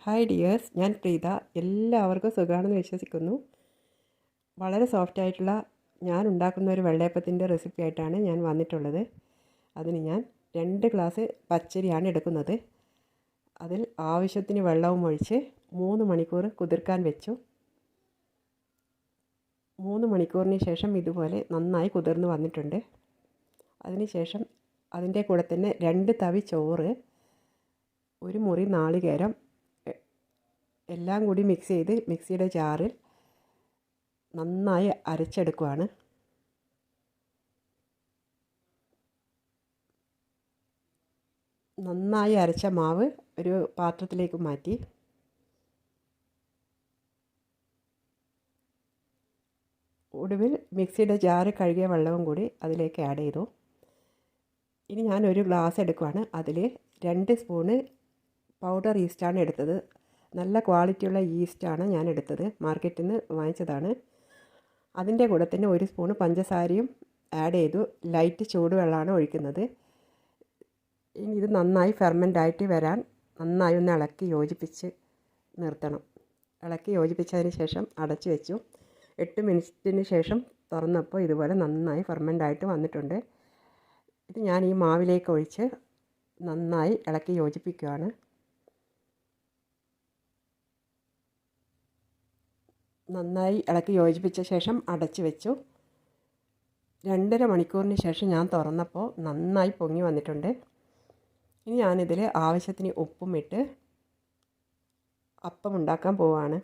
Hi dears, ഞാൻ പ്രീത. എല്ലാവർക്കും സുഖമാണെന്ന് വിശ്വസിക്കുന്നു. വളരെ സോഫ്റ്റായിട്ടുള്ള ഞാൻ ഉണ്ടാക്കുന്ന ഒരു വെള്ളയപ്പത്തിൻ്റെ റെസിപ്പി ആയിട്ടാണ് ഞാൻ വന്നിട്ടുള്ളത്. അതിന് ഞാൻ 2 ഗ്ലാസ് പച്ചരിയാണ് എടുക്കുന്നത്. അതിൽ ആവശ്യത്തിന് വെള്ളവും ഒഴിച്ച് 3 മണിക്കൂർ കുതിർക്കാൻ വെച്ചു. 3 മണിക്കൂറിന് ശേഷം ഇതുപോലെ നന്നായി കുതിർന്ന് വന്നിട്ടുണ്ട്. അതിനുശേഷം അതിൻ്റെ കൂടെ തന്നെ 2 തവി ചോറ്, ഒരു മുറി നാളികേരം എല്ലാം കൂടി മിക്സ് ചെയ്ത് മിക്സിയുടെ ജാറിൽ നന്നായി അരച്ചെടുക്കുകയാണ്. നന്നായി അരച്ച മാവ് ഒരു പാത്രത്തിലേക്ക് മാറ്റി ഒടുവിൽ മിക്സിയുടെ ജാറ് കഴുകിയ വെള്ളവും കൂടി അതിലേക്ക് ആഡ് ചെയ്തു. ഇനി ഞാൻ ഒരു ഗ്ലാസ് എടുക്കുകയാണ്. അതിൽ 2 സ്പൂണ് പൗഡർ ഈസ്റ്റാണ് എടുത്തത്. നല്ല ക്വാളിറ്റിയുള്ള ഈസ്റ്റാണ് ഞാൻ എടുത്തത്, മാർക്കറ്റിൽ നിന്ന് വാങ്ങിച്ചതാണ്. അതിൻ്റെ കൂടെ തന്നെ 1 സ്പൂണ് പഞ്ചസാരയും ആഡ് ചെയ്തു. ലൈറ്റ് ചൂടുവെള്ളമാണ് ഒഴിക്കുന്നത്. ഇനി ഇത് നന്നായി ഫെർമെൻ്റായിട്ട് വരാൻ നന്നായി ഒന്ന് ഇളക്കി യോജിപ്പിച്ച് നിർത്തണം. ഇളക്കി യോജിപ്പിച്ചതിന് ശേഷം അടച്ചു വെച്ചു. 8 മിനിറ്റിന് ശേഷം തുറന്നപ്പോൾ ഇതുപോലെ നന്നായി ഫെർമെൻ്റായിട്ട് വന്നിട്ടുണ്ട്. ഇത് ഞാൻ ഈ മാവിലേക്ക് ഒഴിച്ച് നന്നായി ഇളക്കി യോജിപ്പിക്കുകയാണ്. നന്നായി ഇളക്കി യോജിപ്പിച്ച ശേഷം അടച്ചു വെച്ചു. 2.5 മണിക്കൂറിന് ശേഷം ഞാൻ തുറന്നപ്പോൾ നന്നായി പൊങ്ങി വന്നിട്ടുണ്ട്. ഇനി ഞാനിതിൽ ആവശ്യത്തിന് ഉപ്പും ഇട്ട് അപ്പം ഉണ്ടാക്കാൻ പോവുകയാണ്.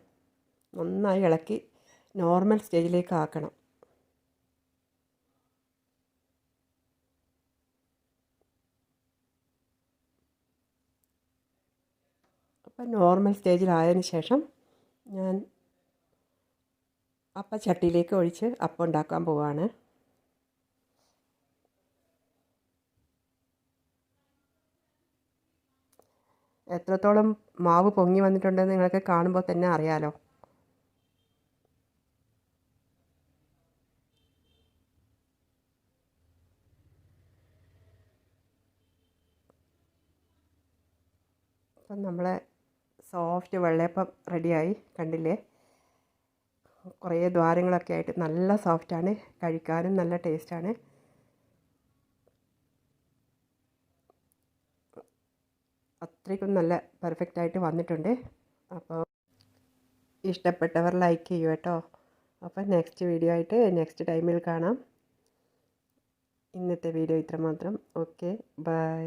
നന്നായി ഇളക്കി നോർമൽ സ്റ്റേജിലേക്ക് ആക്കണം. അപ്പം നോർമൽ സ്റ്റേജിലായതിനു ശേഷം ഞാൻ അപ്പച്ചട്ടിയിലേക്ക് ഒഴിച്ച് അപ്പം ഉണ്ടാക്കാൻ പോവുകയാണ്. എത്രത്തോളം മാവ് പൊങ്ങി വന്നിട്ടുണ്ടെന്ന് നിങ്ങൾക്ക് കാണുമ്പോൾ തന്നെ അറിയാലോ. അപ്പം നമ്മളെ സോഫ്റ്റ് വെള്ളയപ്പം റെഡിയായി, കണ്ടില്ലേ? കുറേ ദ്വാരങ്ങളൊക്കെ ആയിട്ട് നല്ല സോഫ്റ്റാണ്, കഴിക്കാനും നല്ല ടേസ്റ്റാണ്. അത്രയ്ക്കും നല്ല പെർഫെക്റ്റായിട്ട് വന്നിട്ടുണ്ട്. അപ്പോൾ ഇഷ്ടപ്പെട്ടവർ ലൈക്ക് ചെയ്യൂ കേട്ടോ. അപ്പോൾ നെക്സ്റ്റ് വീഡിയോ ആയിട്ട് നെക്സ്റ്റ് ടൈമിൽ കാണാം. ഇന്നത്തെ വീഡിയോ ഇത്രമാത്രം. Okay, by.